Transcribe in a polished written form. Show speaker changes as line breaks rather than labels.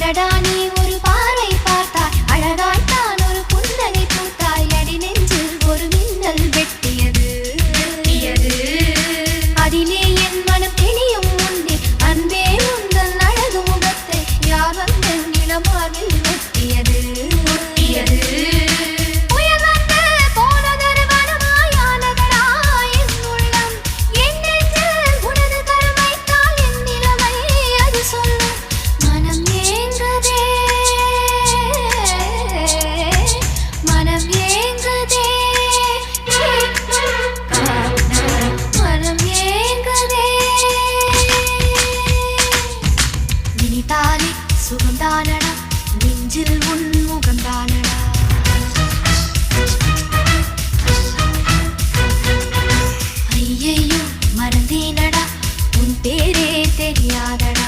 அடடா நீ ஒரு பார்வை பார்த்தாய் அழகாய்த்தான் ஒரு புன்னகை பூத்தாய் அடி நெஞ்சில் ஒரு மின்னல் வெட்டியது அதிலே என் மனம் தெளியும் முன்னே அன்பே உந்தன் அழகு முகத்தை யார் வந்து நிலமாவில் ஒட்டியது சுகந்தானடா நெஞ்சில் உன் முகந்தானடா ஐயையோ மறந்தேனடா உன் பேரே தெரியாதடா